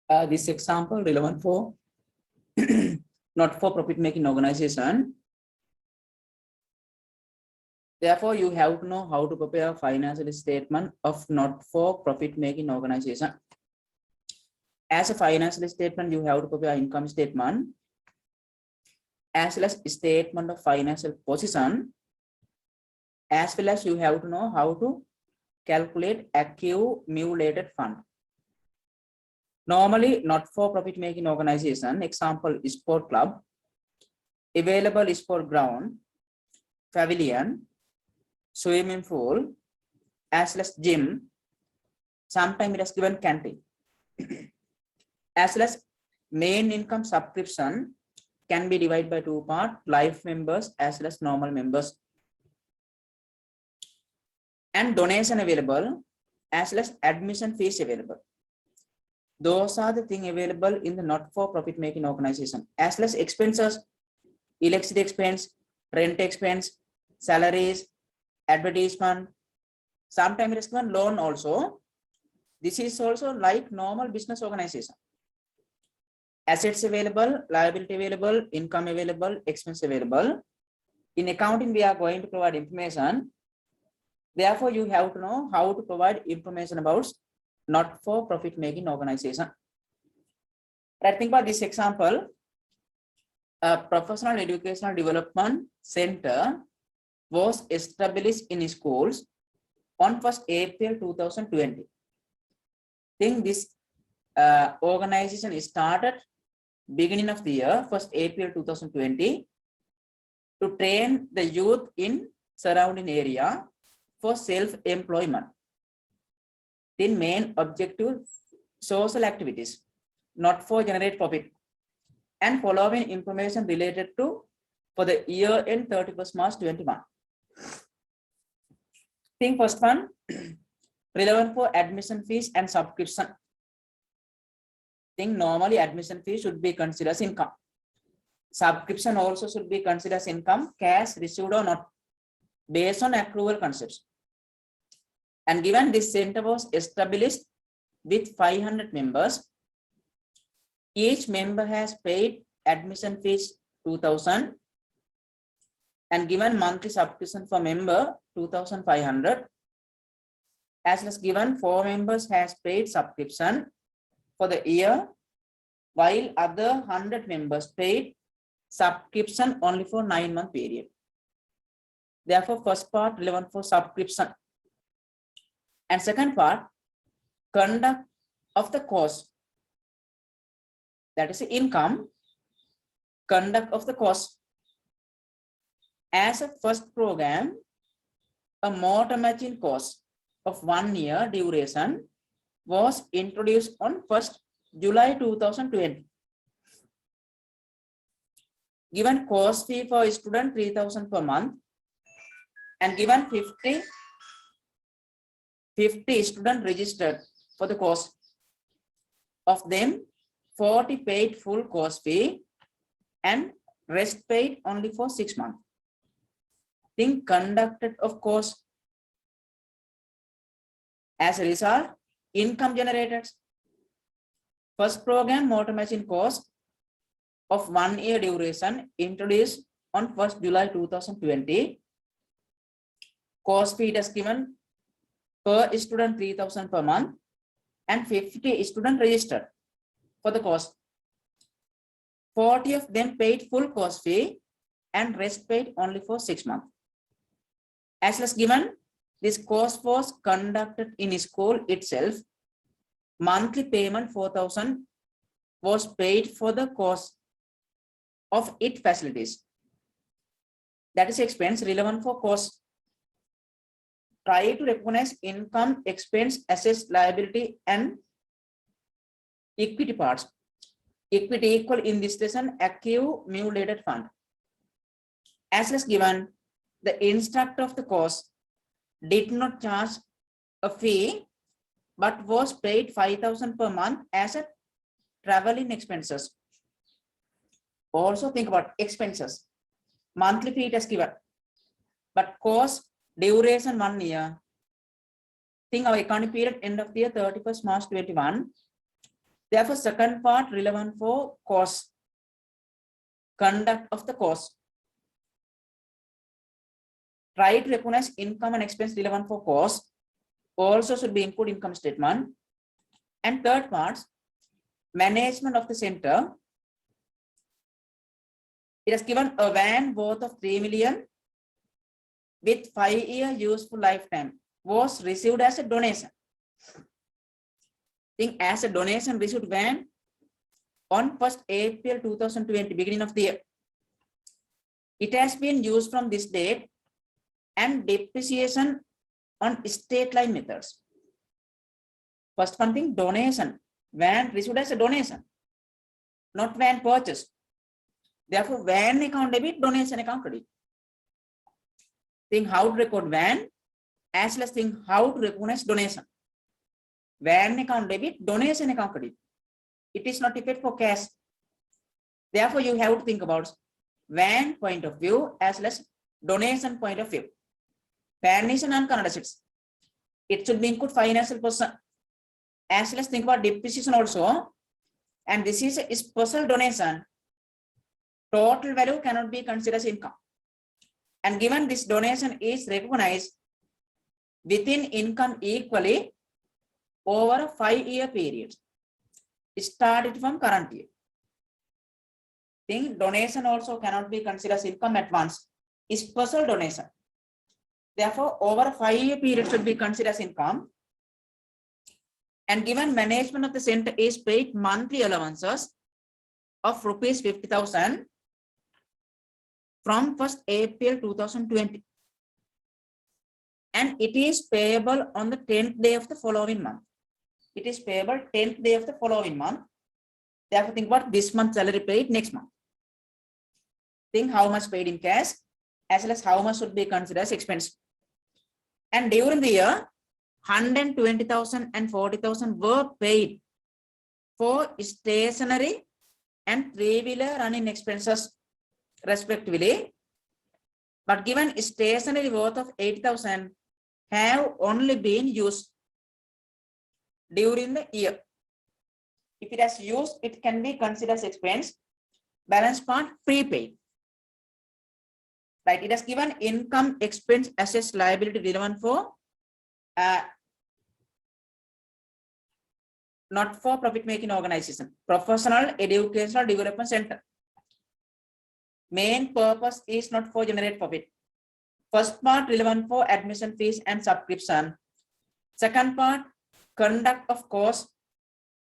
This example relevant for not for profit making organization. Therefore, you have to know how to prepare a financial statement of not for profit making organization. As a financial statement, you have to prepare income statement as well as statement of financial position, as well as you have to know how to calculate accumulated fund. Normally, not for profit making organization, example sport club, available sport ground, pavilion, swimming pool, as well as gym. Sometimes it is given canteen. As well as main income subscription can be divided by two parts, life members as well as normal members. And donation available as well as admission fees available. Those are the things available in the not-for-profit making organization. As well as expenses, electricity expense, rent expense, salaries, advertisement, sometimes it is given loan also. This is also like normal business organization. Assets available, liability available, income available, expense available. In accounting, we are going to provide information. Therefore, you have to know how to provide information about not-for-profit making organization. Let's think about this example. A professional educational development center was established in schools on 1st April 2020. Think this organization started beginning of the year, 1st April 2020, to train the youth in surrounding area for self-employment. The main objective, social activities, not for generate profit, and following information related to for the year end 31st March 21. Think first one, relevant for admission fees and subscription. Think normally admission fee should be considered as income. Subscription also should be considered as income, cash received or not, based on accrual concepts. And given this center was established with 500 members, each member has paid admission fees 2,000 and given monthly subscription for member 2,500, as well as given 4 members has paid subscription for the year, while other 100 members paid subscription only for 9-month period. Therefore, first part relevant for subscription. And second part, conduct of the course. That is income, conduct of the course. As a first program, a motor machine course of 1 year duration was introduced on 1st July 2020. Given course fee for a student 3,000 per month and given 50 students registered for the course. Of them, 40 paid full course fee and rest paid only for 6 months. Think conducted of course. As a result, income generated. First program motor machine course of 1 year duration introduced on 1st July 2020. Course fee is given per student 3,000 per month and 50 students registered for the course. 40 of them paid full course fee and rest paid only for 6 months. As was given, this course was conducted in school itself. Monthly payment 4,000 was paid for the course of its facilities. That is expense relevant for course. Try to recognize income, expense, assets, liability, and equity parts. Equity equal in this lesson accumulated fund. As was given, the instructor of the course did not charge a fee but was paid 5,000 per month as a traveling expenses. Also think about expenses. Monthly fee is given, but course duration 1 year. Think our accounting period end of the year 31st March 21. Therefore, second part relevant for cost, conduct of the cost. Try to recognize income and expense relevant for cost. Also should be include income statement. And third part, management of the center. It has given a van worth of 3 million with 5-year useful lifetime was received as a donation. Think as a donation received van on 1st April 2020, beginning of the year. It has been used from this date and depreciation on straight line methods. First one thing, donation. Van received as a donation, not van purchase. Therefore, van account debit, donation account credit. Think how to record van, as well as think how to recognize donation. Van account debit, donation account credit. It is not effect for cash. Therefore, you have to think about van point of view as well as donation point of view. Van is a non-current assets. It should be include financial person. As well as think about depreciation also. And this is a special donation. Total value cannot be considered as income. And given this donation is recognized within income equally over a 5-year period, started from current year. Think donation also cannot be considered as income at once. It's special donation. Therefore, over a 5-year period should be considered as income. And given management of the center is paid monthly allowances of rupees 50,000 from 1st April 2020. And it is payable on the 10th day of the following month. It is payable 10th day of the following month. Therefore, think about this month salary paid next month. Think how much paid in cash as well as how much should be considered as expense. And during the year, 120,000 and 40,000 were paid for stationery and 3-wheeler running expenses respectively. But given stationery worth of 8,000 have only been used during the year. If it has used, it can be considered as expense. Balance part prepaid. Right, it has given income, expense, assets, liability relevant for not for profit making organization, professional educational development center. Main purpose is not for generate profit. First part relevant for admission fees and subscription. Second part, conduct of course,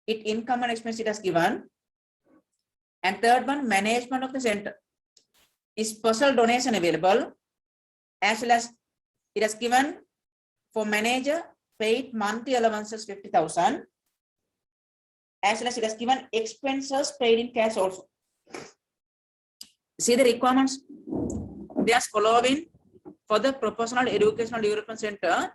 it income and expense it has given. And third one, management of the center. Is special donation available as well as it has given for manager paid monthly allowances 50,000 as well as it has given expenses paid in cash also. See the requirements. They are following for the professional educational development center.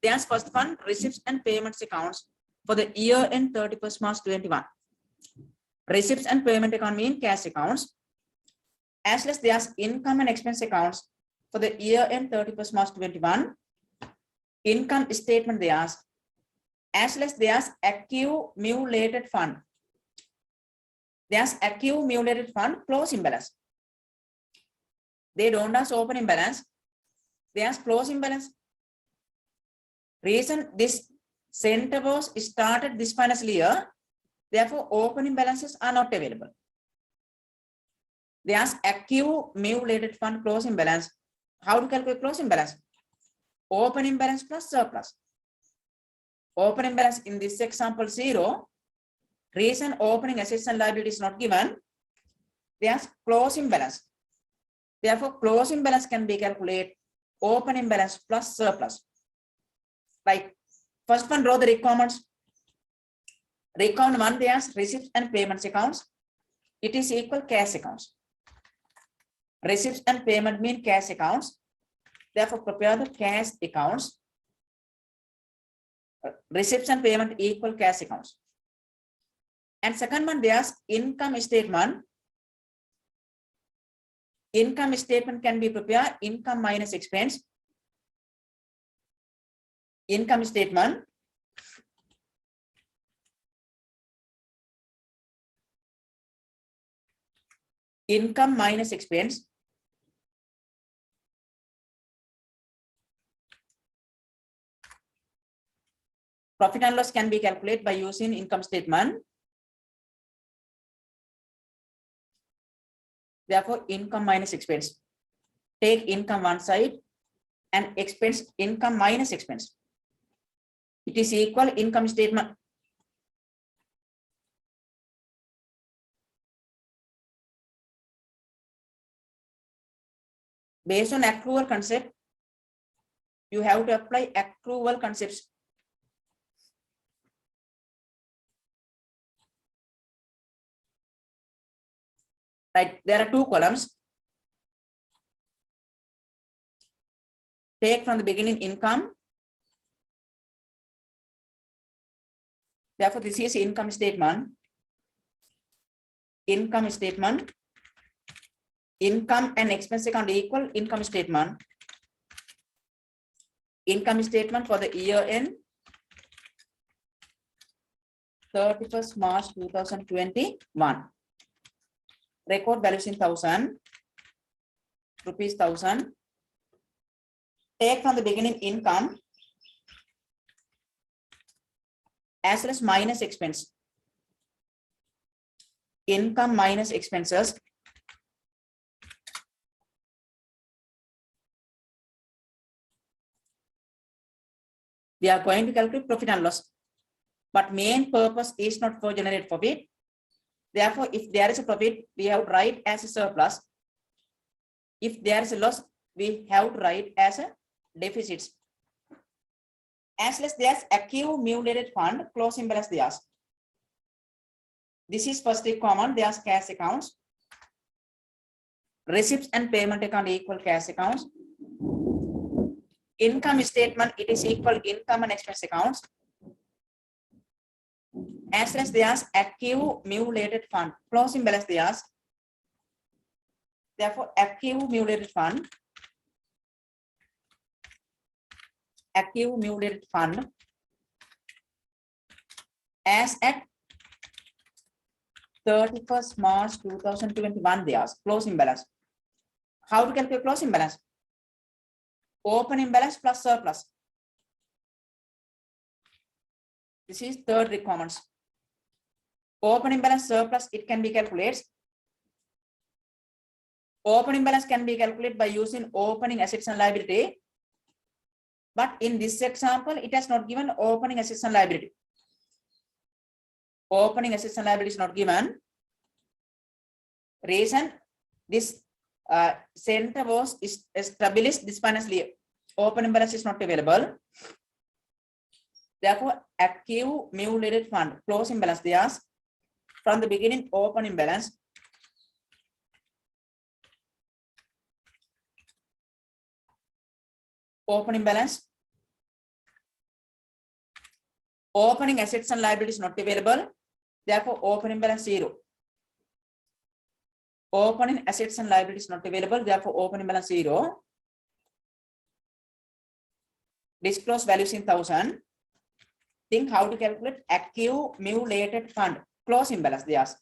There's first one, receipts and payments accounts for the year end 31st March 21. Receipts and payment account mean cash accounts. As well as there's income and expense accounts for the year end 31st March 21. Income statement there's, as well as there's accumulated fund. There's accumulated fund closing balance. They don't have opening balance. There's closing balance. Reason this center was started this financial year, therefore opening balances are not available. There's accumulated fund closing balance. How to calculate closing balance? Opening balance plus surplus. Opening balance in this example 0. Reason opening assets and liabilities is not given. There's closing balance. Therefore, closing balance can be calculated opening balance plus surplus. Right. First one, draw the requirements. Requirement 1, there's receipts and payments accounts. It is equal cash accounts. Receipts and payment mean cash accounts. Therefore, prepare the cash accounts. Receipts and payment equal cash accounts. And second one, there's income statement. Income statement can be prepared income minus expense. Income statement. income minus expense, profit and loss can be calculated by using income statement. Therefore, income minus expense. Take income one side and expense income minus expense. It is equal income statement. Based on accrual concept, you have to apply accrual concepts. Right, there are two columns. Take from the beginning income. Therefore, this is income statement. Income statement. Income and expense account equal income statement. Income statement for the year end 31st March 2021. Record values in 1,000 rupees 1,000. Take from the beginning income as well as minus expense. Income minus expenses. We are going to calculate profit and loss, but main purpose is not for generate profit. Therefore, if there is a profit, we have to write as a surplus. If there is a loss, we have to write as a deficits. As well as there's accumulated fund, closing balance there's. This is first common, there's cash accounts. Receipts and payment account equal cash accounts. Income statement, it is equal income and expense accounts. As well as there's accumulated fund, closing balance there's. Therefore, accumulated fund. Accumulated fund as at 31st March 2021, there's closing balance. How to calculate closing balance? Opening balance plus surplus. This is third requirements. Opening balance surplus, it can be calculated. Opening balance can be calculated by using opening assets and liability. But in this example, it has not given opening assets and liability. Opening assets and liability is not given. Reason, this center was established this financial year. Opening balance is not available. Therefore, accumulated fund, closing balance there's. From the beginning, opening balance. Opening balance. Opening assets and liabilities not available. Therefore, opening balance 0. Opening assets and liabilities not available. Therefore, opening balance 0. Disclose values in 1,000. Think how to calculate accumulated fund, closing balance there's.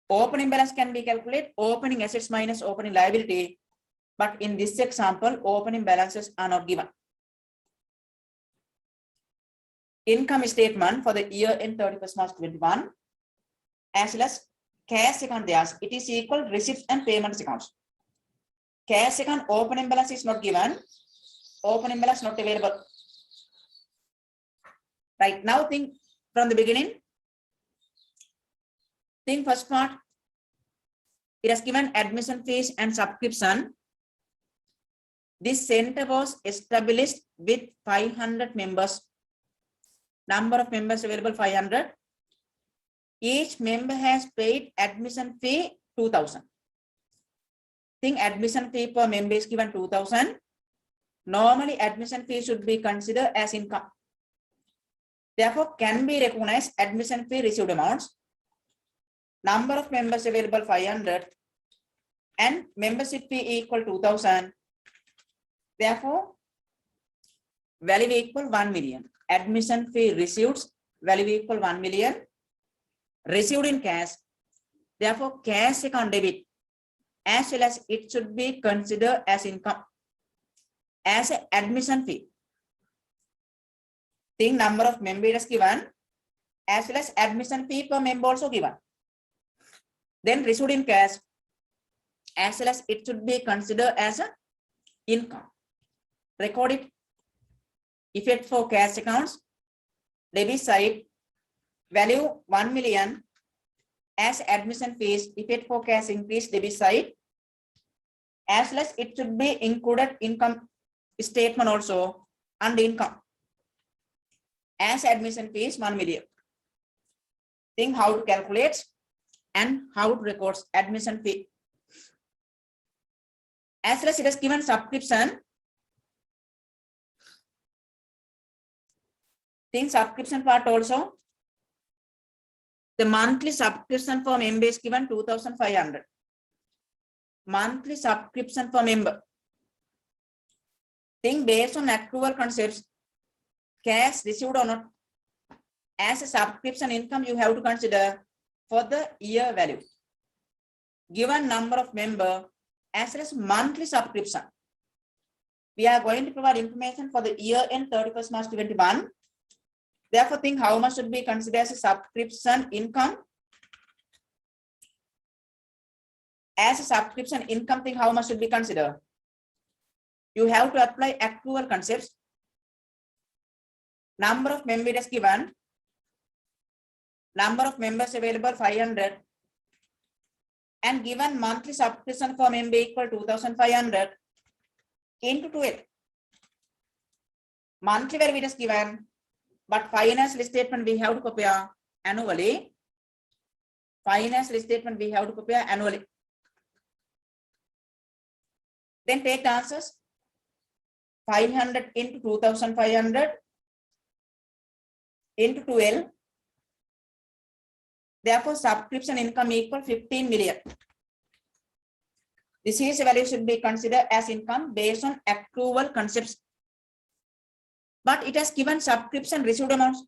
Opening balance can be calculated opening assets minus opening liability. But in this example, opening balances are not given. Income statement for the year end 31st March 2021, as well as cash account there's. It is equal receipts and payments accounts. Cash account opening balance is not given. Opening balance not available. Right now, think from the beginning. Think first part. It has given admission fees and subscription. This center was established with 500 members. Number of members available 500. Each member has paid admission fee 2,000. Think admission fee per member is given 2,000. Normally, admission fee should be considered as income. Therefore, can be recognized admission fee received amounts. Number of members available 500 and membership fee equal 2,000. Therefore, value equal 1 million. Admission fee received, value equal 1 million. Received in cash, Therefore, cash account debit as well as it should be considered as income as an admission fee. Think number of members given as well as admission fee per member also given. Then received in cash as well as it should be considered as an income. Record it. Effect for cash accounts, debit side, value 1 million as admission fees, effect for cash increase debit side, as well as it should be included income statement also and income as admission fees 1 million. Think how to calculate and how to record admission fee. As well as it is given subscription. Think subscription part also. The monthly subscription for member is given 2,500. Monthly subscription for member. Think based on accrual concepts, cash received or not, as a subscription income you have to consider for the year value. Given number of member as well as monthly subscription. We are going to provide information for the year end 31st March 2021. Therefore, think how much should be considered as a subscription income. As a subscription income, think how much should be considered. You have to apply accrual concepts. Number of members given. Number of members available 500. And given monthly subscription for member equal 2,500 into 12. Monthly value is given. But financial statement we have to prepare annually. Financial statement we have to prepare annually. Then take the answers. 500 into 2,500 into 12. Therefore, subscription income equal 15 million. This is value should be considered as income based on accrual concepts. But it has given subscription received amounts.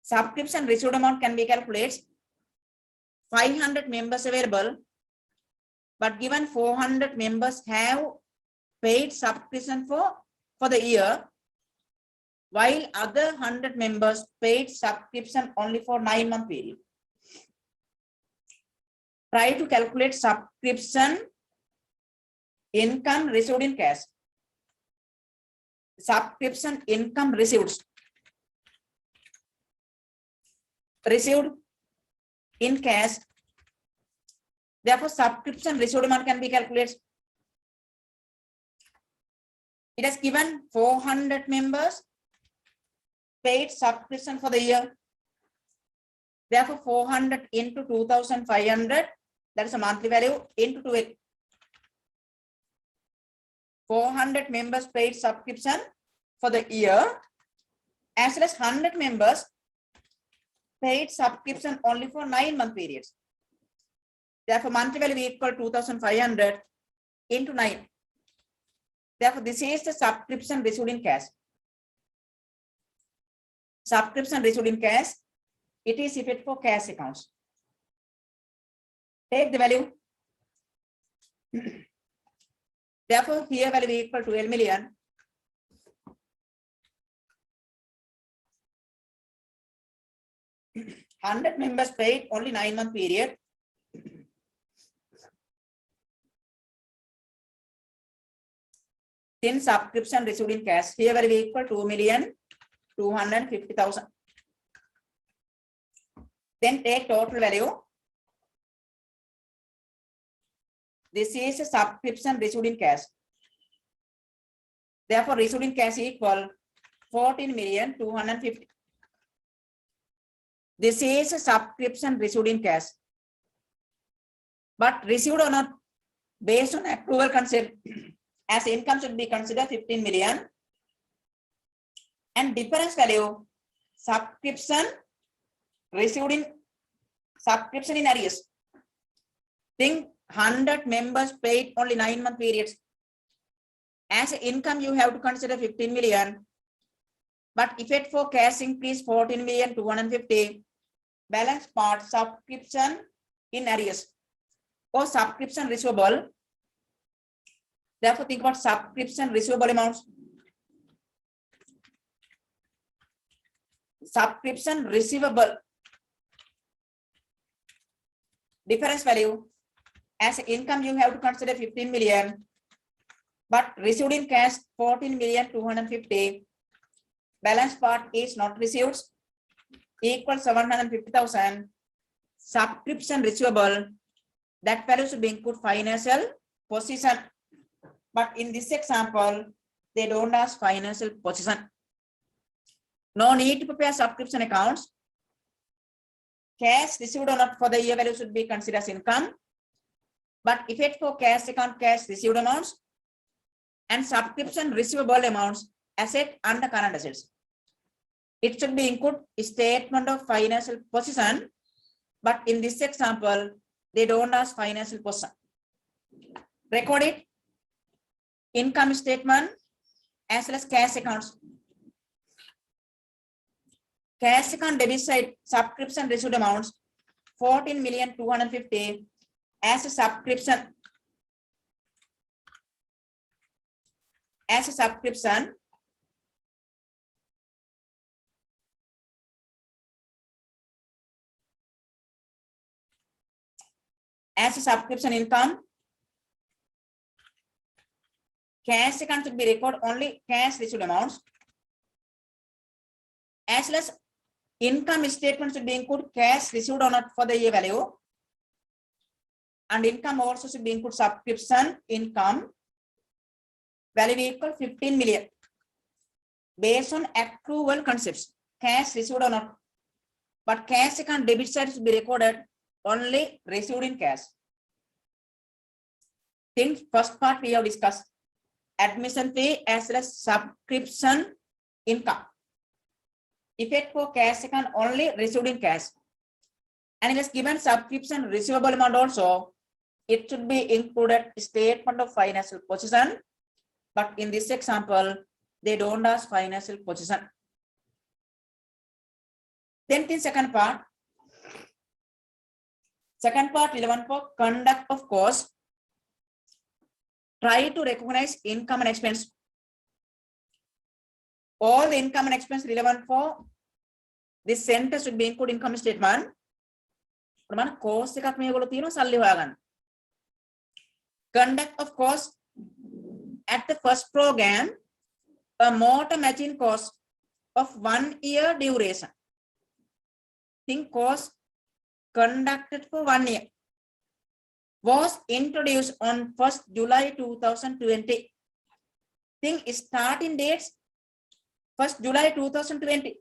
Subscription received amount can be calculated. 500 members available, but given 400 members have paid subscription for the year, while other 100 members paid subscription only for 9-month period. Try to calculate subscription income received in cash. Subscription income received in cash. Therefore, subscription received amount can be calculated. It has given 400 members paid subscription for the year. Therefore, 400 into 2,500, that is a monthly value, into 12. 400 members paid subscription for the year, as well as 100 members paid subscription only for 9-month periods. Therefore, monthly value equal 2,500 into 9. Therefore, this is the subscription received in cash. Subscription received in cash, it is effect for cash accounts. Take the value. Therefore, here value equal to 12 million. $100 members paid only 9-month period. Then subscription received in cash, here value equal 2,250,000. Then take total value. This is a subscription received in cash. Therefore, received in cash equal 14,250,000. This is a subscription received in cash. But received or not, based on accrual concept, as income should be considered 15 million. And difference value, subscription received in subscription in arrears. Think 100 members paid only 9-month periods. As income, you have to consider 15 million. But effect for cash increase 14,250,000. balance part subscription in arrears or subscription receivable. Therefore, think about subscription receivable amounts. Subscription receivable difference value as income you have to consider 15 million, but received in cash 14,250,000. Balance part is not received equal 750,000. Subscription receivable, that value should be include financial position, but in this example they don't ask financial position. No need to prepare subscription accounts. Cash received or not for the year value should be considered as income, but effect for cash account, cash received amounts and subscription receivable amounts, asset under current assets. It should be include statement of financial position, but in this example they don't ask financial position. Record it, income statement as well as cash accounts. Cash account debit side, subscription received amounts 14,250,000 as a subscription. As a subscription, income. Cash account should be record only cash received amounts, as well as income statement should be include cash received or not for the year value, and income also should be include subscription income value equal 15 million based on accrual concepts, cash received or not, but cash account debit side should be recorded only received in cash. Think first part we have discussed admission fee as well as subscription income. Effect for cash account only received in cash, and it is given subscription receivable amount also. It should be included statement of financial position, but in this example they don't ask financial position. Then the second part relevant for conduct of cost. Try to recognize income and expense. All the income and expense relevant for this sentence should be included income statement. Cost එකක් මේගොල්ලෝ තියෙනවා සල්ලි හොයාගන්න. Conduct of cost at the first program, a motor machine cost of 1 year duration. Think cost conducted for 1 year was introduced on 1st July 2020. Think starting dates 1st July 2020.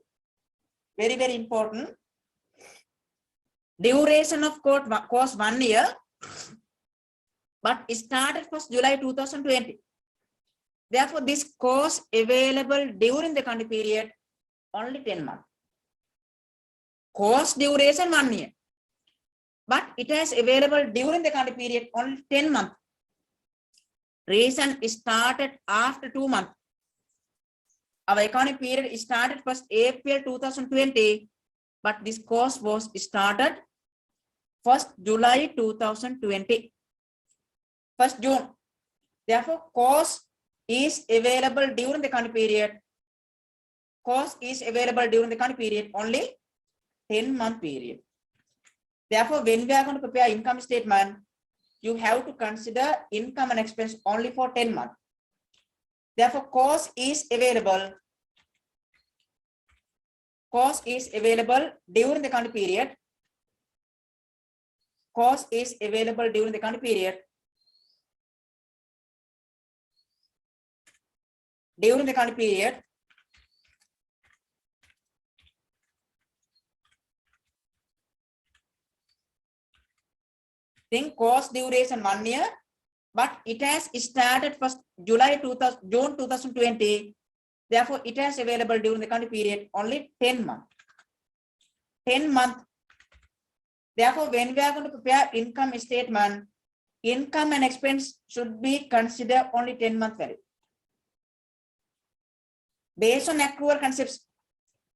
Very, very important. Duration of course 1 year, but it started 1st July 2020. Therefore, this course available during the country period only 10 months. Course duration 1 year, but it has available during the country period only 10 months. Reason started after 2 months. Our economic period started 1st April 2020, but this course was started 1st July 2020. 1st June. Therefore, course is available during the country period. Course is available during the country period only 10-month period. Therefore, when we are going to prepare income statement, you have to consider income and expense only for 10 months. Therefore, cost is available during the country period. Cost is available during the country period. During the country period, think course duration 1 year, but it has started 1st June 2020. Therefore, it has available during the country period only 10 months. 10 months. Therefore, when we are going to prepare income statement, income and expense should be considered only 10-month value. Based on accrual concepts,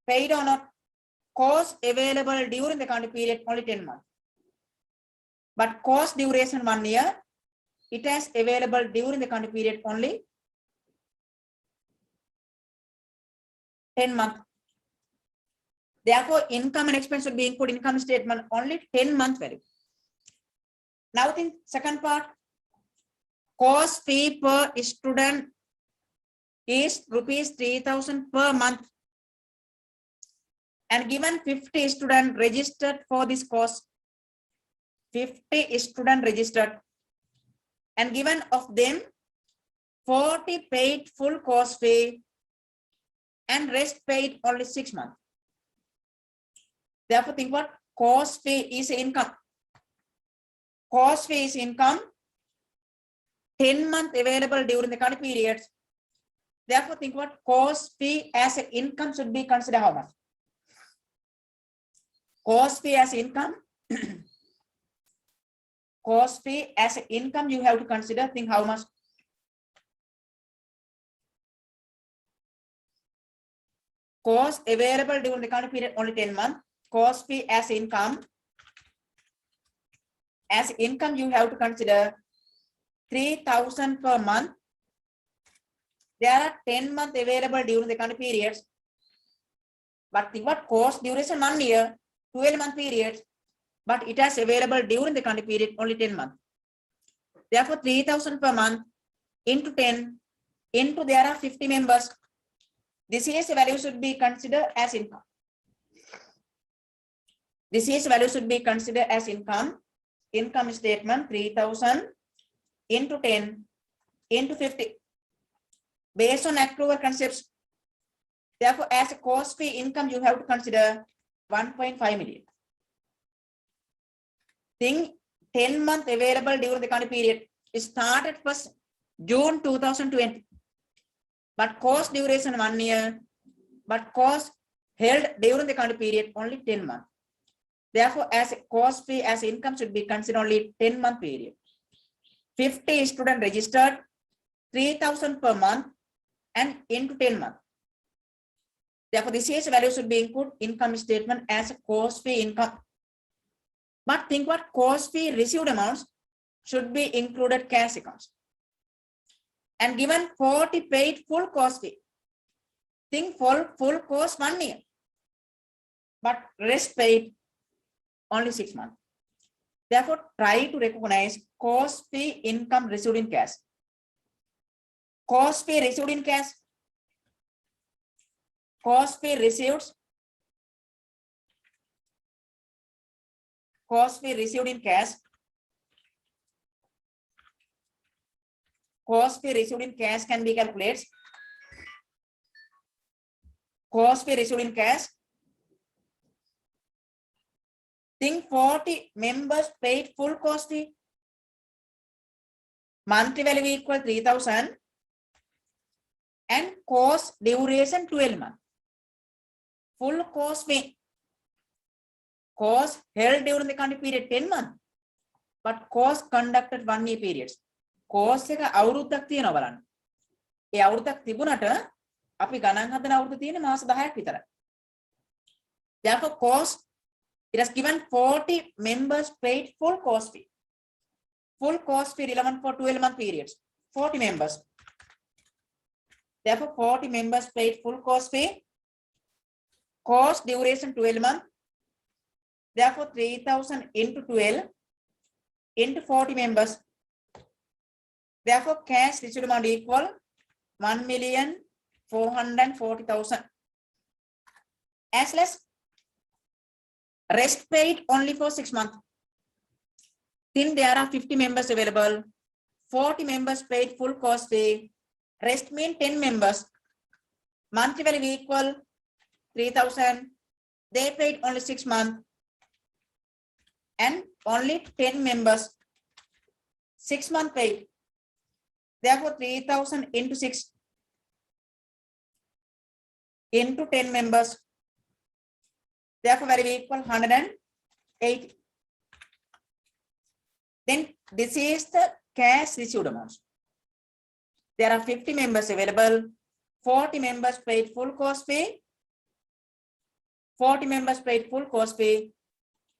paid or not, course available during the current period only 10 months. But course duration 1 year, it has available during the current period only 10 months. Therefore, income and expense should be included income statement only 10 month value. Now think second part, course fee per student is rupees 3,000 per month. And given 50 students registered for this course, 50 students registered, and given of them 40 paid full course fee and rest paid only 6 months. Therefore, think what course fee is income. Course fee is income, 10 months available during the current periods. Therefore, think what course fee as an income should be considered how much? Course fee as income. Course fee as an income you have to consider, think how much? Course available during the current period only 10 months. Course fee as income. As income you have to consider 3,000 per month. There are 10 months available during the current periods. But think what course duration 1 year, 12-month periods, but it has available during the current period only 10 months. Therefore, 3,000 per month into 10 into there are 50 members. This is value should be considered as income. This is value should be considered as income. Income statement 3,000 into 10 into 50. Based on accrual concepts. Therefore, as a course fee income, you have to consider 1.5 million. Think 10 months available during the current period. It started first June 2020. But course duration 1 year. But course held during the current period only 10 months. Therefore, as a course fee as income should be considered only 10-month period. 50 students registered, 3,000 per month and into 10 months. Therefore, this is value should be included income statement as a course fee income. But think what course fee received amounts should be included cash accounts. And given 40 paid full course fee. Think full course 1 year. But rest paid only 6 months. Therefore, try to recognize course fee income received in cash. Course fee received in cash. Course fee received. Course fee received in cash. Course fee received in cash can be calculated. Course fee received in cash. Think 40 members paid full course fee. Monthly value equal 3,000 and course duration 12 months. Full course fee. Course held during the current period 10 months. But course conducted 1 year periods. Course එක අවුරුද්දක් තියෙනවා බලන්න. ඒ අවුරුද්දක් තිබුණට අපි ගණන් හදන අවුරුද්ද තියෙන්නේ මාස 10ක් විතරයි. Therefore, course it has given 40 members paid full course fee. Full course fee relevant for 12-month periods. 40 members. Therefore, 40 members paid full course fee. Course duration 12 months. Therefore, 3,000 into 12 into 40 members. Therefore, cash received amount equal 1,440,000. As less rest paid only for 6 months. Then there are 50 members available. 40 members paid full course fee. Rest mean 10 members. Monthly value equal 3,000. They paid only 6 months. And only 10 members. 6 months paid. Therefore, 3,000 into 6 into 10 members. Therefore, value equal 180. Then this is the cash received amounts. There are 50 members available. 40 members paid full course fee. 40 members paid full course fee,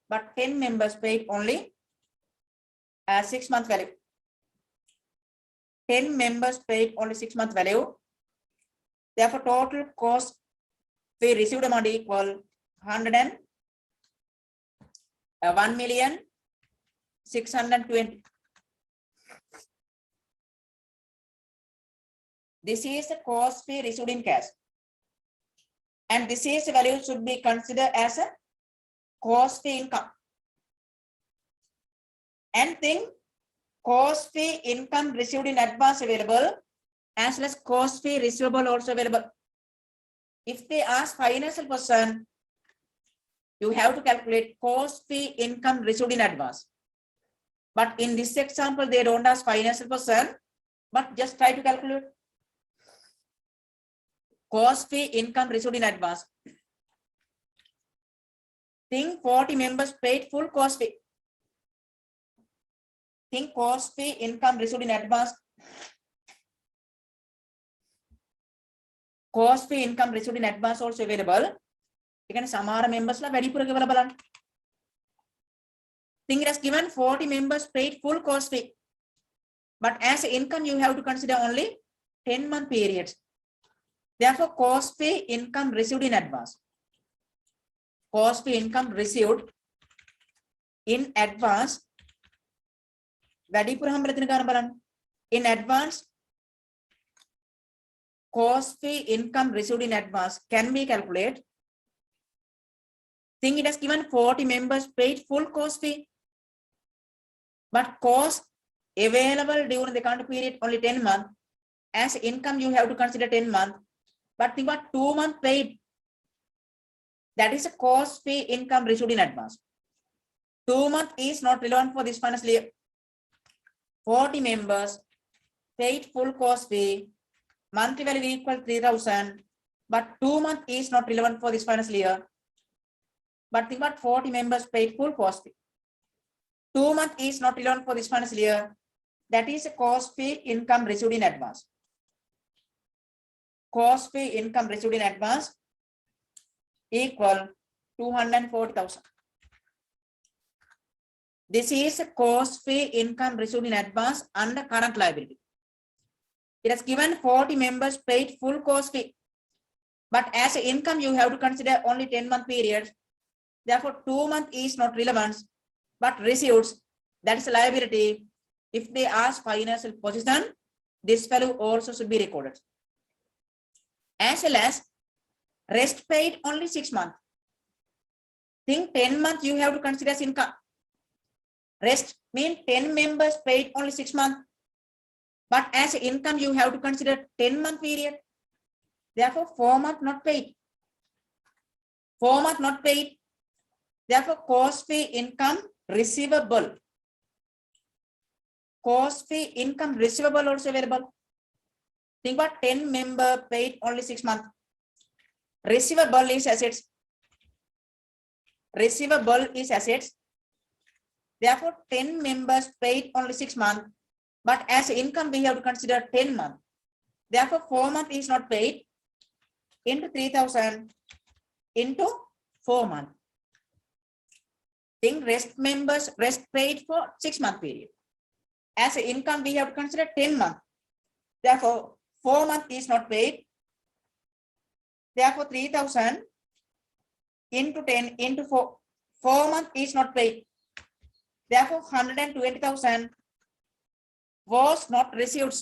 but 10 members paid only 6 month value. 10 members paid only 6 month value. Therefore, total cost fee received amount equal 1,620,000. This is the cost fee received in cash. And this is the value should be considered as a cost fee income. And think cost fee income received in advance available as well as cost fee receivable also available. If they ask financial person, you have to calculate cost fee income received in advance. But in this example, they don't ask financial person, but just try to calculate cost fee income received in advance. Think 40 members paid full cost fee. Think cost fee income received in advance. Cost fee income received in advance also available. You can samara members la vadipura gewala balan. Think it has given 40 members paid full cost fee. But as income, you have to consider only 10-month periods. Therefore, cost fee income received in advance. Cost fee income received in advance. In advance, cost fee income received in advance can be calculated. Think it has given 40 members paid full cost fee. But cost available during the current period only 10 months. As income, you have to consider 10 months. But think about 2 months paid. That is a cost fee income received in advance. 2 months is not relevant for this financial year. 40 members paid full cost fee. Monthly value equal 3,000. But 2 months is not relevant for this financial year. But think about 40 members paid full cost fee. 2 months is not relevant for this financial year. That is a cost fee income received in advance. Cost fee income received in advance equal 240,000. This is a cost fee income received in advance under current liability. It has given 40 members paid full cost fee. But as income, you have to consider only 10-month period. Therefore, 2 months is not relevant, but receipts, that is a liability. If they ask financial position, this value also should be recorded. As well as rest paid only 6 months. Think 10 months you have to consider as income. Rest means 10 members paid only 6 months. But as income, you have to consider 10-month period. Therefore, 4 months not paid. 4 months not paid. Therefore, cost fee income receivable. Cost fee income receivable also available. Think about 10 member paid only 6 months. Receivable is assets. Receivable is assets. Therefore, 10 members paid only 6 months. But as income, we have to consider 10 months. Therefore, 4 months is not paid into 3,000 into 4 months. Think rest members rest paid for 6 month period. As income, we have to consider 10 months. Therefore, 4 months is not paid. Therefore, 3,000 into 10 into 4. 4 months is not paid. Therefore, 120,000 was not received,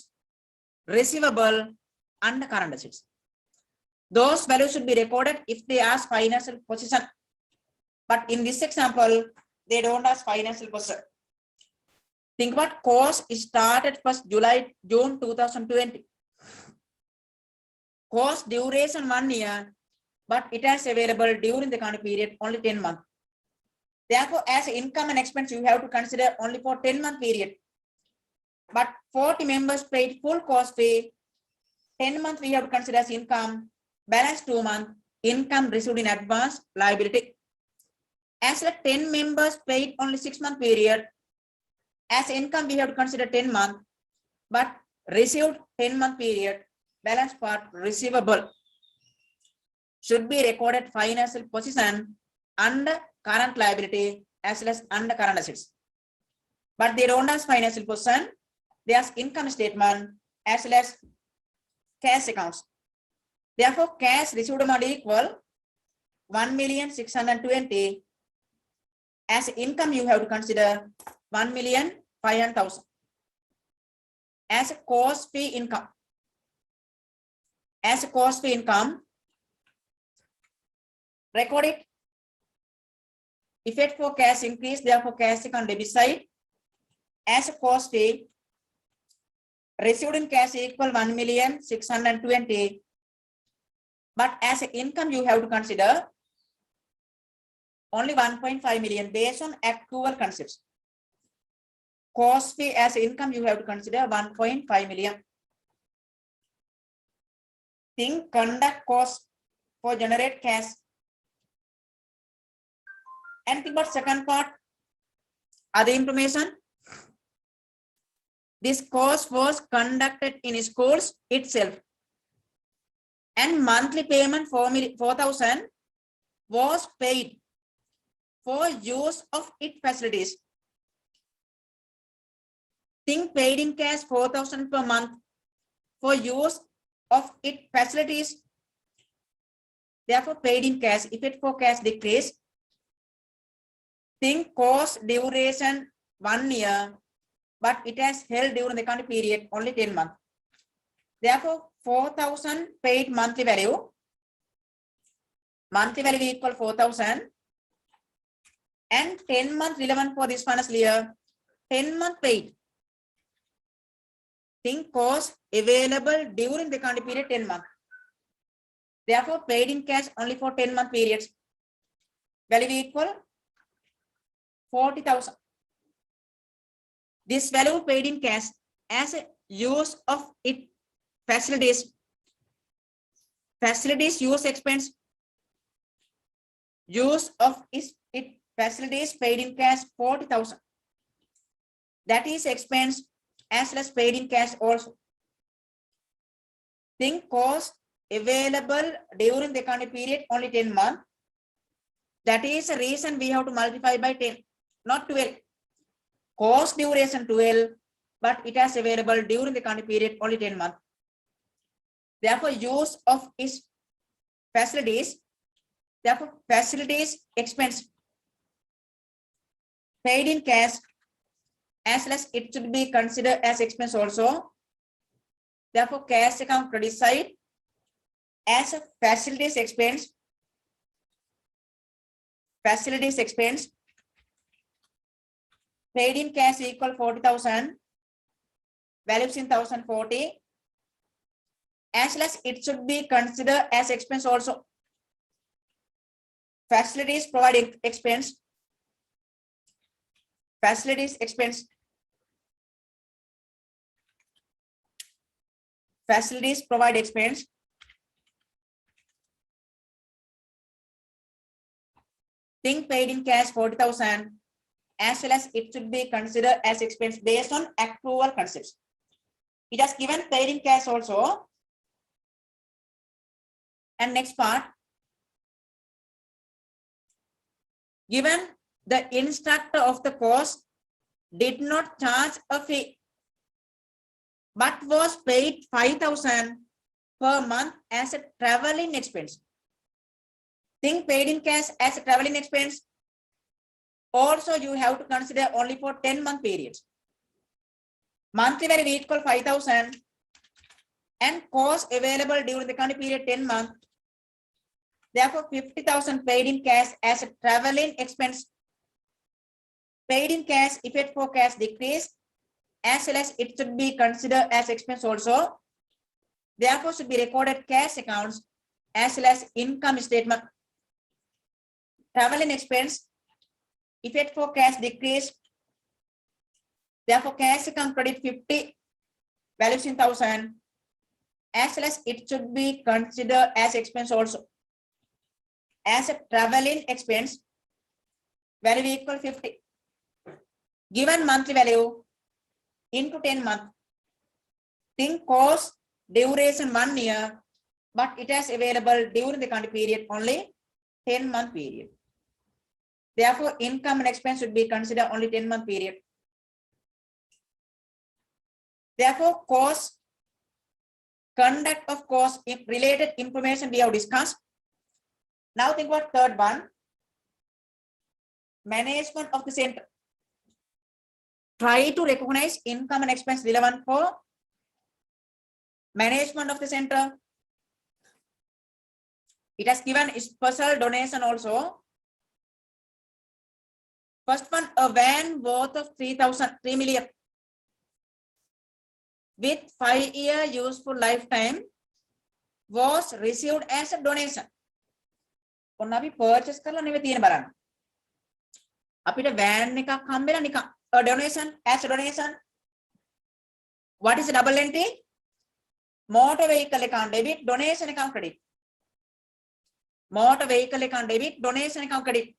receivable under current assets. Those values should be recorded if they ask financial position. But in this example, they don't ask financial position. Think about course started 1st June 2020. Course duration 1 year, but it is available during the current period only 10 months. Therefore, as income and expense, you have to consider only for 10-month period. But 40 members paid full cost fee. 10 months we have to consider as income. Balance 2 months, income received in advance, liability. As 10 members paid only 6-month period. As income, we have to consider 10 months, but received 10-month period, balance part receivable. should be recorded financial position under current liability as well as under current assets. But they don't ask financial position, they ask income statement as well as cash accounts. Therefore, cash received amount equal 1,620,000. As income, you have to consider 1,500,000 as a cost fee income. As a cost fee income, record it. Effect for cash increase, therefore cash account debit side. As a cost fee, received in cash equal 1,620,000. But as an income, you have to consider only 1.5 million based on accrual concepts. Cost fee as income, you have to consider 1.5 million. Think conduct cost for generate cash. And think about second part, other information. This course was conducted in schools itself. And monthly payment 4,000 was paid for use of its facilities. Think paid in cash 4,000 per month for use of its facilities. Therefore, paid in cash, effect for cash decrease. Think course duration 1 year, but it has held during the accounting period only 10 months. Therefore, 4,000 paid monthly value. Monthly value equal 4,000. And 10 months relevant for this financial year. 10 month paid. Think cost available during the accounting period 10 months. Therefore, paid in cash only for 10 month periods. Value equal 40,000. This value paid in cash as a use of its facilities. Facilities use expense. Use of its facilities paid in cash 40,000. That is expense as well as paid in cash also. Think cost available during the accounting period only 10 months. That is the reason we have to multiply by 10, not 12. Cost duration 12, but it has available during the accounting period only 10 months. Therefore, use of its facilities, therefore facilities expense paid in cash as well as it should be considered as expense also. Therefore, cash account credit side as a facilities expense. Facilities expense paid in cash equal 40,000. Values in 1,040. As well as it should be considered as expense also. Facilities provide expense. Facilities expense. Facilities provide expense. Think paid in cash 40,000 as well as it should be considered as expense based on accrual concepts. It has given paid in cash also. And next part, given the instructor of the course did not charge a fee but was paid 5,000 per month as a traveling expense. Think paid in cash as a traveling expense. Also, you have to consider only for 10-month periods. Monthly value equal 5,000 and cost available during the accounting period 10 months. Therefore, 50,000 paid in cash as a traveling expense. Paid in cash, effect for cash decrease, as well as it should be considered as expense also. Therefore, should be recorded cash accounts as well as income statement. Traveling expense, effect for cash decrease. Therefore, cash account credit 50, values in 1,000, as well as it should be considered as expense also. As a traveling expense, value equal 50. Given monthly value into 10 months. Think cost duration 1 year, but it has available during the country period only 10-month period. Therefore, income and expense should be considered only 10-month period. Therefore, cost, conduct of cost related information we have discussed. Now think about third one, management of the center. Try to recognize income and expense relevant for management of the center. It has given special donation also. First one, a van worth of 3 million with 5-year useful lifetime was received as a donation. ඔන්න අපි purchase කරලා නෙවෙයි තියෙන බලන්න. අපිට van එකක් හම්බෙලා නිකන් a donation, as a donation. What is a double entry? Motor vehicle account debit, donation account credit. Motor vehicle account debit, donation account credit.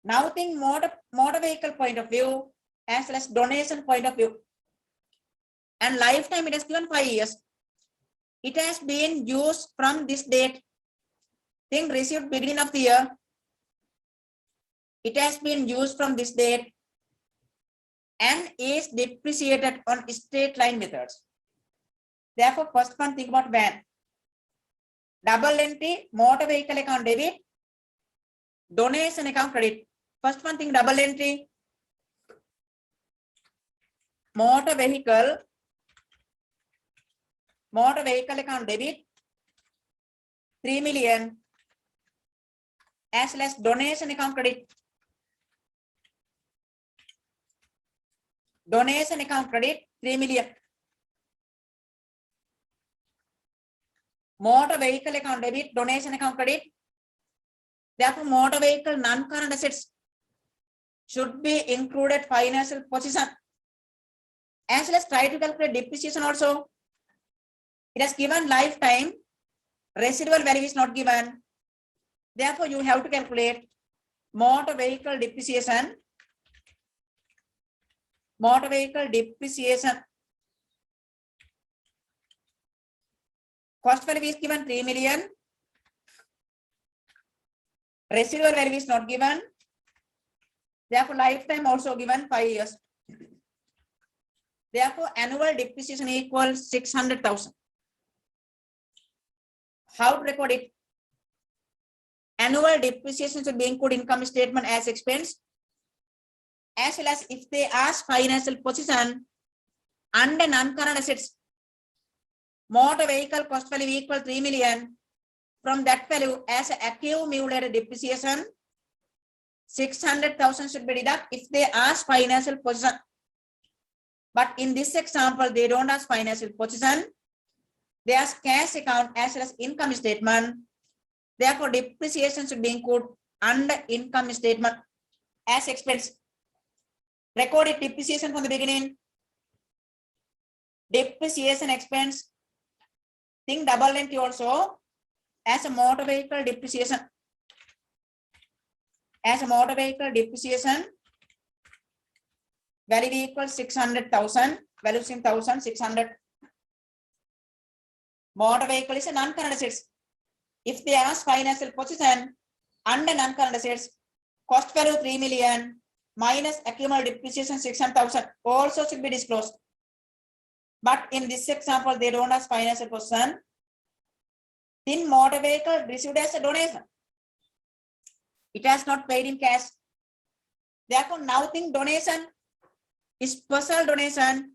Now think motor vehicle point of view as well as donation point of view. And lifetime it has given 5 years. It has been used from this date. Think received beginning of the year. It has been used from this date and is depreciated on straight line methods. Therefore, first one, think about van. Double entry, motor vehicle account debit, donation account credit. First one, think double entry, motor vehicle account debit, 3 million, as well as donation account credit. Donation account credit, 3 million. Motor vehicle account debit, donation account credit. Therefore, motor vehicle non-current assets should be included financial position. As well as try to calculate depreciation also. It has given lifetime, residual value is not given. Therefore, you have to calculate motor vehicle depreciation. Motor vehicle depreciation. Cost value is given 3 million. Residual value is not given. Therefore, lifetime also given 5 years. Therefore, annual depreciation equals 600,000. How to record it? Annual depreciation should be included income statement as expense, as well as if they ask financial position under non-current assets. Motor vehicle cost value equal 3 million. From that value, as accumulated depreciation, 600,000 should be deducted if they ask financial position. But in this example, they don't ask financial position. They ask cash account as well as income statement. Therefore, depreciation should be included under income statement as expense. Recorded depreciation from the beginning. Depreciation expense. Think double entry also as a motor vehicle depreciation. As a motor vehicle depreciation, value equals 600,000. Value is in 1,600. Motor vehicle is a non-current assets. If they ask financial position under non-current assets, cost value 3 million minus accumulated depreciation 600,000 also should be disclosed. But in this example, they don't ask financial position. Then motor vehicle received as a donation. It has not paid in cash. Therefore, now think donation is special donation.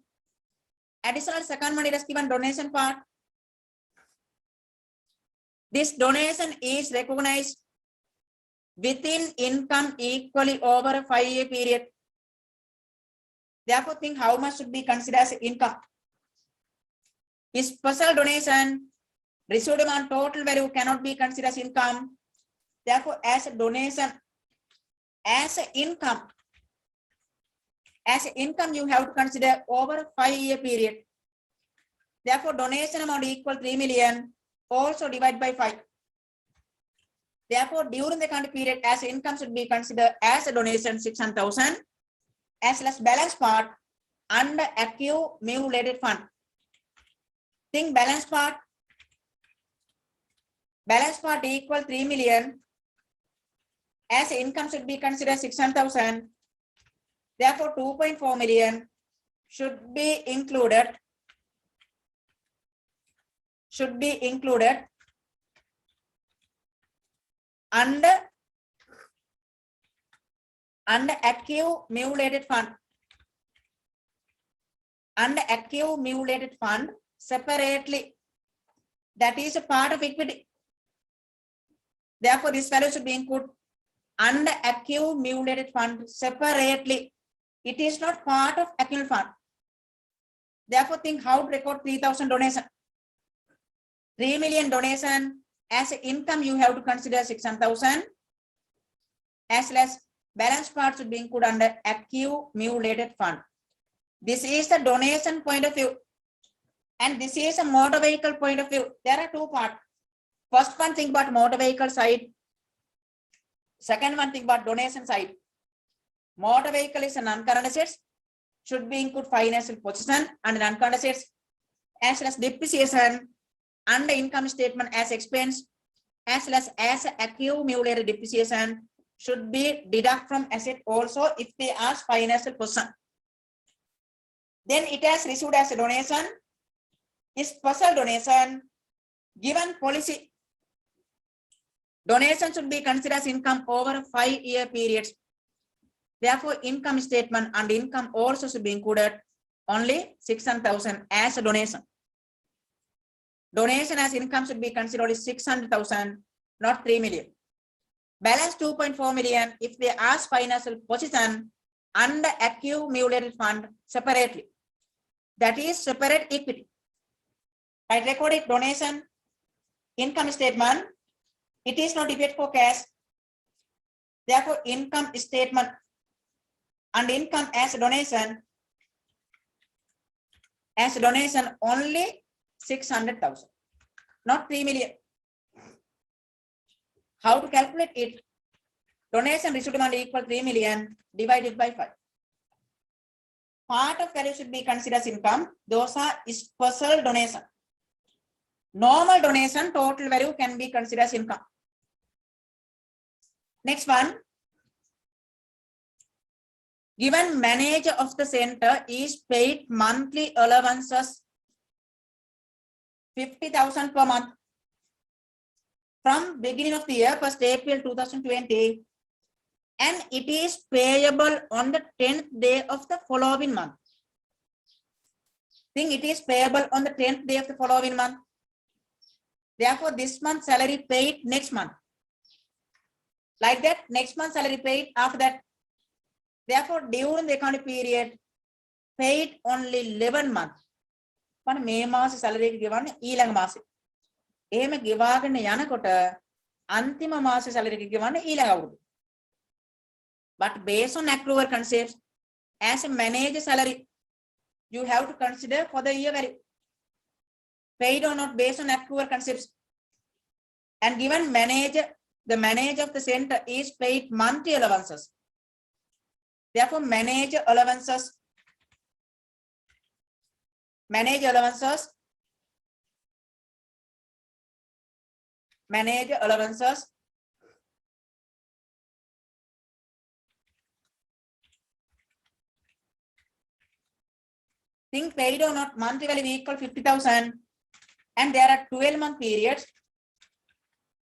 Additional second one, it has given donation part. This donation is recognized within income equally over a 5-year period. Therefore, think how much should be considered as income. Is special donation, received amount total value cannot be considered as income. Therefore, as a donation, as an income you have to consider over a 5-year period. Therefore, donation amount equal 3 million. Also divide by 5. Therefore, during the country period, as income should be considered as a donation 600,000, as well as balance part under accumulated fund. Think balance part balance part equal 3 million, as income should be considered 600,000. Therefore, 2.4 million should be included under accumulated fund. Under accumulated fund separately. That is a part of equity. Therefore, this value should be included under accumulated fund separately. It is not part of accumulated fund. Therefore, think how to record 3,000 donation. 3 million donation as income, you have to consider 600,000, as well as balance part should be included under accumulated fund. This is the donation point of view, and this is a motor vehicle point of view. There are two parts. First one, think about motor vehicle side. Second one, think about donation side. Motor vehicle is a non-current assets, should be include financial position and non-current assets, as well as depreciation under income statement as expense, as well as accumulated depreciation should be deduct from asset also if they ask financial position. Then it has received as a donation, is special donation, given policy. Donation should be considered as income over a 5-year period. Therefore, income statement and income also should be included only 600,000 as a donation. Donation as income should be considered as 600,000, not 3 million. Balance 2.4 million if they ask financial position under accumulated fund separately. That is separate equity. I recorded donation, income statement. It is not debit for cash. Therefore, income statement and income as donation only 600,000, not 3 million. How to calculate it? Donation received amount equal 3 million divided by 5. Part of value should be considered as income. Those are special donation. Normal donation, total value can be considered as income. Next one. Given manager of the center is paid monthly allowances 50,000 per month from beginning of the year, 1st April 2020, and it is payable on the 10th day of the following month. Think it is payable on the 10th day of the following month. Therefore, this month's salary paid next month. Like that, next month's salary paid after that. Therefore, during the accounting period, paid only 11 months. But May මාස salary given ඊළඟ මාසෙ. එහෙම ගෙවාගෙන යනකොට අන්තිම මාස salary given ඊළඟ අවුරුදු. But based on accrual concepts, as a manager salary, you have to consider for the year value. Paid or not based on accrual concepts. And given manager, the manager of the center is paid monthly allowances. Therefore, manager allowances think paid or not, monthly value equal 50,000, and there are 12-month periods.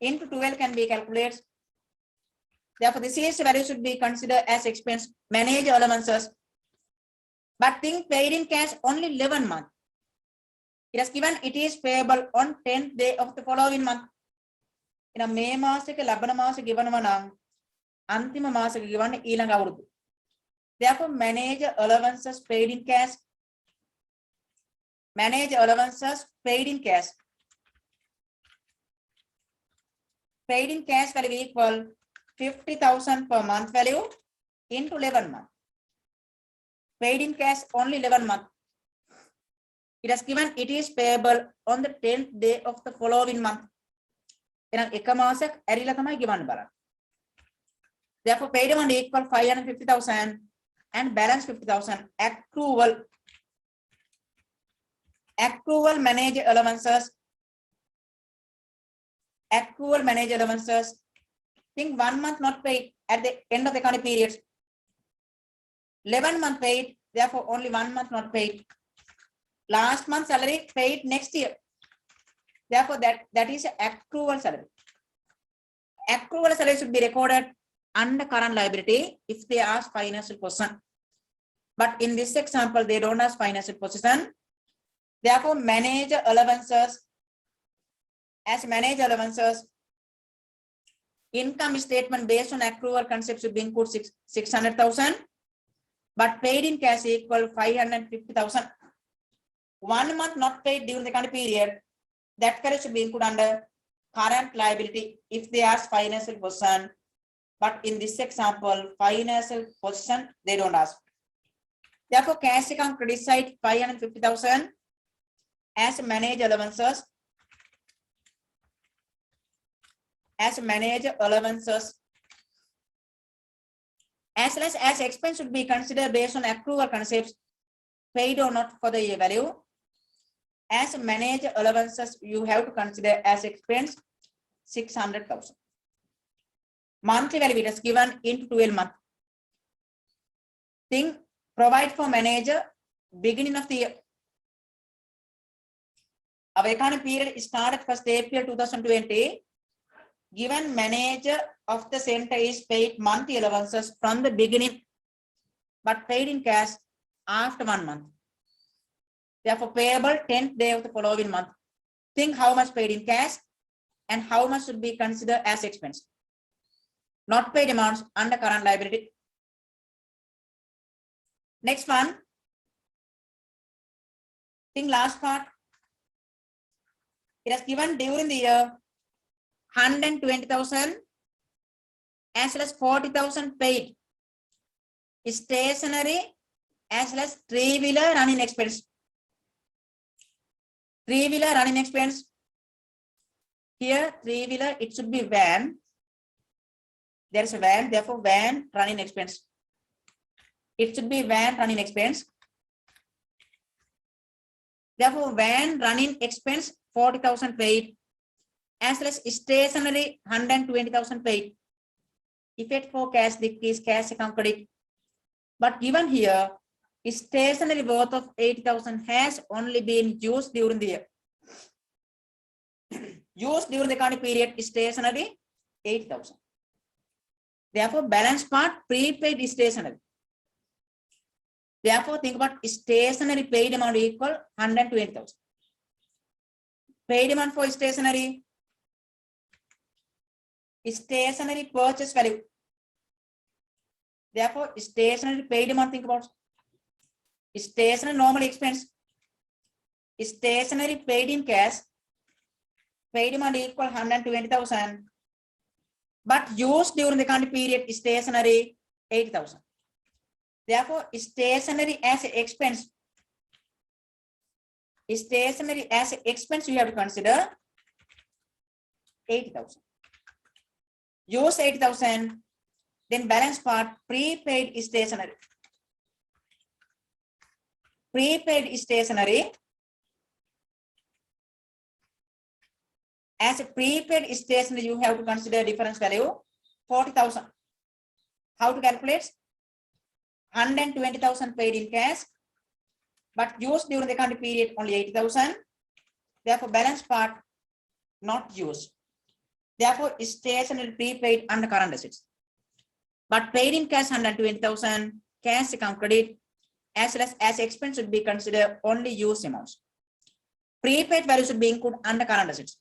Into 12 can be calculated. Therefore, this is value should be considered as expense, manager allowances. But think paid in cash only 11 months. It has given it is payable on 10th day of the following month. In a May මාසෙක ලබන මාසෙ ගෙවනවා නම් අන්තිම මාසෙක ගෙවන්නේ ඊළඟ අවුරුදු. Therefore, manager allowances paid in cash. Manager allowances paid in cash. Paid in cash value equal 50,000 per month value into 11 months. Paid in cash only 11 months. It has given it is payable on the 10th day of the following month. එහෙනම් එක මාසයක් ඇරිලා තමයි ගෙවන්න බලන්න. Therefore, paid amount equal 550,000 and balance 50,000. Accrual manager allowances Accrual manage allowances. Think 1 month not paid at the end of the accounting period. 11 month paid, therefore only 1 month not paid. Last month salary paid next year. Therefore that is accrual salary. Accrual salary should be recorded under current liability if they ask financial position. But in this example, they don't ask financial position. Therefore, manager allowances, as manager allowances, income statement based on accrual concept should be include 600,000, but paid in cash equal 550,000. 1 month not paid during the current period, that carry should be included under current liability if they ask financial position. But in this example, financial position, they don't ask. Therefore, cash account credit side 550,000 as manage allowances. As manage allowances. As well as expense should be considered based on accrual concepts, paid or not for the year value. As manage allowances, you have to consider as expense 600,000. Monthly value it is given into 12 months. Think provide for manager beginning of the year. Our accounting period started 1st April 2020. Given manager of the center is paid monthly allowances from the beginning, but paid in cash after 1 month. Therefore, payable 10th day of the following month. Think how much paid in cash and how much should be considered as expense. Not paid amounts under current liability. Next one. Think last part. It is given during the year 120,000 as well as 40,000 paid stationery as well as three-wheeler running expense. Three-wheeler running expense. Here, three-wheeler, it should be van. There is a van, therefore van running expense. It should be van running expense. Therefore, van running expense 40,000 paid as well as stationery 120,000 paid. Effect for cash decrease, cash account credit. But given here, stationery worth of 80,000 has only been used during the year. Used during the accounting period, stationery 80,000. Therefore, balance part prepaid stationery. Therefore, think about stationery paid amount equal 120,000. Paid amount for stationery. Stationery purchase value. Therefore, stationery paid amount, think about stationery normal expense. Stationery paid in cash. Paid amount equal 120,000. But used during the accounting period, stationery 80,000. Therefore, stationery as an expense. Stationery as an expense, you have to consider 80,000. Use 80,000, then balance part prepaid stationery. Prepaid stationery. As a prepaid stationery, you have to consider difference value 40,000. How to calculate? 120,000 paid in cash, but used during the accounting period only 80,000. Therefore, balance part not used. Therefore, stationery prepaid under current assets. But paid in cash 120,000, cash account credit, as well as expense should be considered only used amounts. Prepaid value should be included under current assets.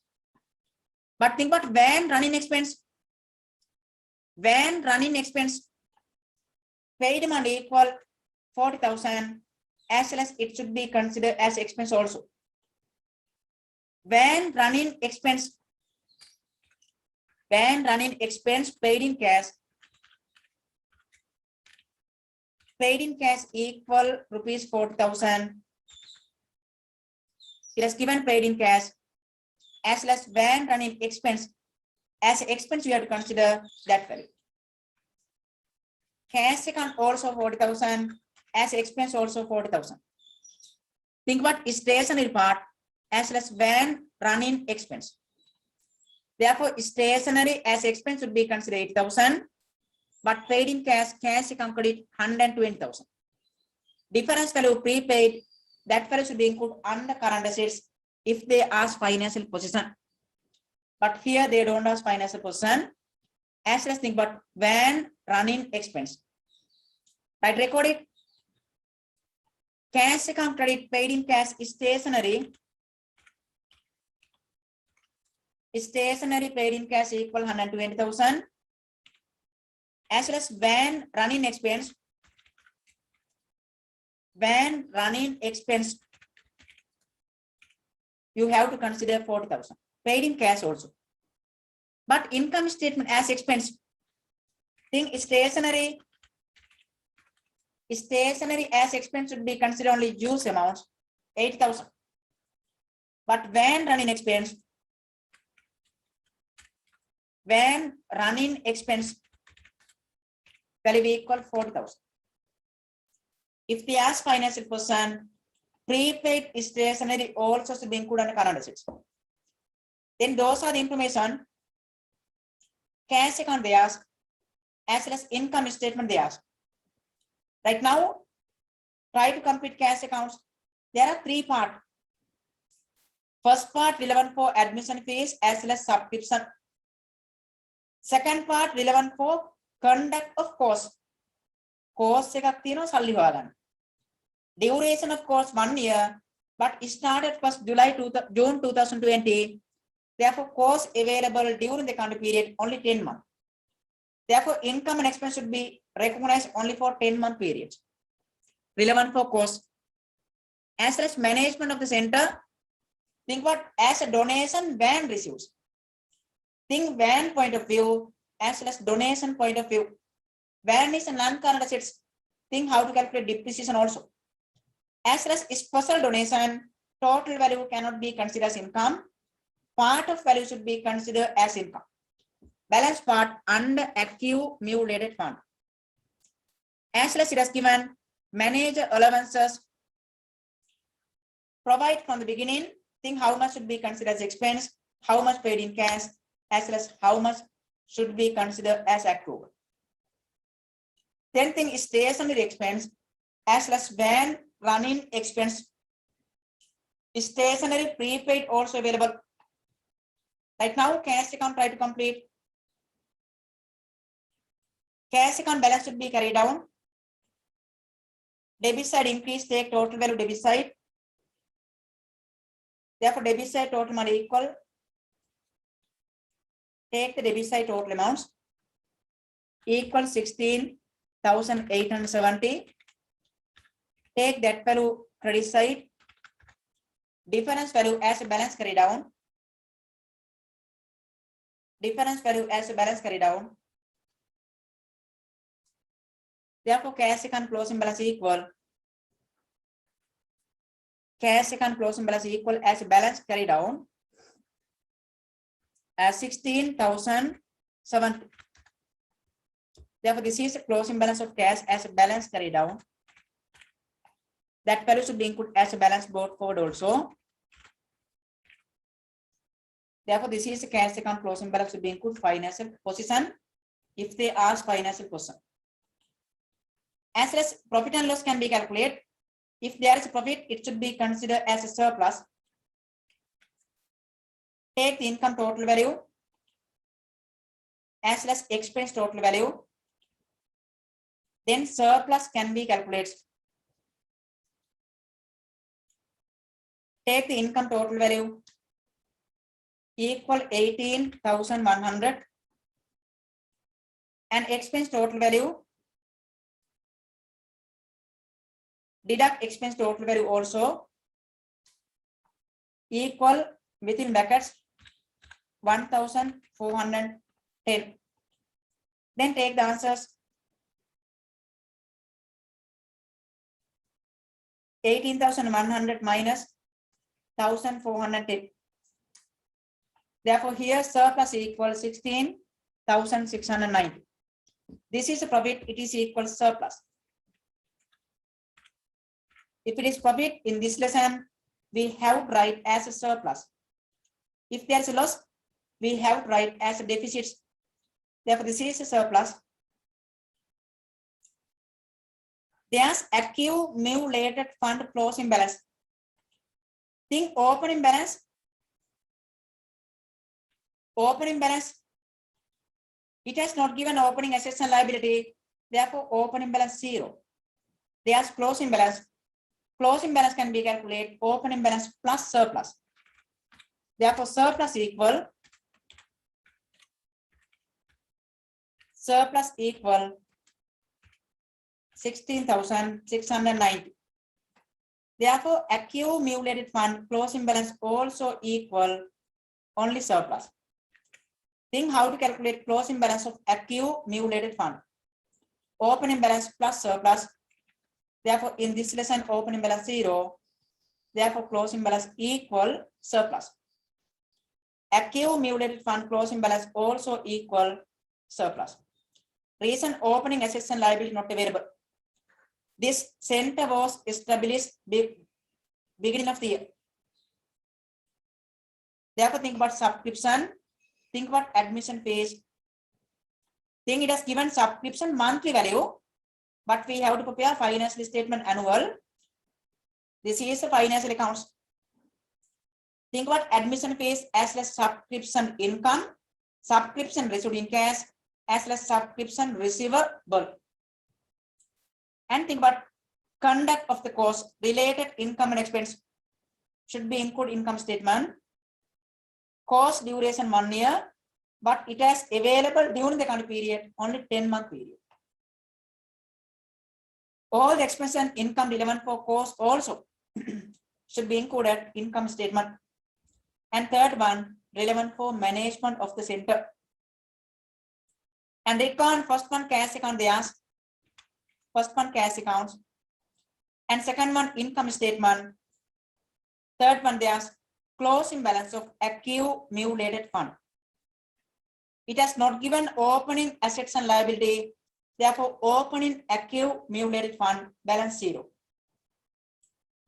But think about van running expense. Van running expense paid amount equal 40,000, as well as it should be considered as expense also. Van running expense. Van running expense paid in cash. Paid in cash equal rupees 40,000. It is given paid in cash, as well as van running expense. As expense, you have to consider that value. Cash account also 40,000, as expense also 40,000. Think about stationery part as well as van running expense. Therefore, stationery as expense should be considered 8,000, but paid in cash account credit 120,000. Difference value prepaid, that value should be included under current assets if they ask financial position. But here they don't ask financial position. As let's think about when running expense. Right, record it. Cash account credit paid in cash is stationery. Stationery paid in cash equal 120,000. As well as when running expense. When running expense, you have to consider 40,000 paid in cash also. But income statement as expense, think stationery as expense should be considered only use amounts 8,000. But when running expense value equal 40,000. If they ask financial person, prepaid stationery also should be included under current assets. Then those are the information. Cash account they ask, as well as income statement they ask. Right now, try to complete cash accounts. There are 3 parts. First part relevant for admission fees as well as subscription. Second part relevant for conduct of course. Course එකක් තියෙනවා සල්ලි හොයාගන්න. Duration of course 1 year, but started 1st June 2020. Therefore, course available during the country period only 10 months. Therefore, income and expense should be recognized only for 10-month periods. Relevant for course. As well as management of the center, think what as a donation van receives. Think van point of view as well as donation point of view. Van is a non-current assets. Think how to calculate depreciation also. As well as special donation, total value cannot be considered as income. Part of value should be considered as income. Balance part under accumulated fund. As well as it has given manager allowances. Provide from the beginning. Think how much should be considered as expense, how much paid in cash, as well as how much should be considered as accrual. Then thing is stationery expense as well as when running expense. Stationery prepaid also available. Right now, cash account try to complete. Cash account balance should be carried down. Debit side increase, take total value debit side. Therefore, debit side total money equal. Take the debit side total amounts equal 16,870. Take that value credit side. Difference value as a balance carry down. Difference value as a balance carry down. Therefore, cash account closing balance equal. Cash account closing balance equal as a balance carry down as 16,070. Therefore, this is a closing balance of cash as a balance carry down. That value should be included as a balance brought forward also. Therefore, this is a cash account closing balance should be included financial position if they ask financial position. As well as profit and loss can be calculated. If there is a profit, it should be considered as a surplus. Take the income total value as well as expense total value. Then surplus can be calculated. Take the income total value equal 18,100 and expense total value. Deduct expense total value also equal within brackets 1,410. Then take the answers. 18,100 minus 1,410. Therefore, here surplus equals 16,690. This is a profit, it is equal surplus. If it is profit in this lesson, we have to write as a surplus. If there is a loss, we have to write as deficits. Therefore, this is a surplus. There's accumulated fund closing balance. Think opening balance. Opening balance. It has not given opening assets and liability. Therefore, opening balance 0. There's closing balance. Closing balance can be calculated opening balance plus surplus. Therefore, surplus equal 16,690. Therefore, accumulated fund closing balance also equal only surplus. Think how to calculate closing balance of accumulated fund. Opening balance plus surplus. Therefore, in this lesson, opening balance 0. Therefore, closing balance equal surplus. Accumulated fund closing balance also equal surplus. Reason opening assets and liability not available. This center was established beginning of the year. Therefore, think about subscription. Think about admission fees. Think it has given subscription monthly value, but we have to prepare financial statement annual. This is the financial accounts. Think about admission fees as well as subscription income, subscription received in cash, as well as subscription receivable. And think about conduct of the course, related income and expense should be included income statement. Course duration 1 year, but it has available during the current period only 10-month period. All the expense and income relevant for course also should be included income statement. And third one, relevant for management of the center. And account, first one cash account they ask. First one cash accounts. And second one income statement. Third one they ask closing balance of accumulated fund. It has not given opening assets and liability. Therefore, opening accumulated fund balance 0.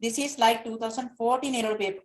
This is like 2014 annual paper.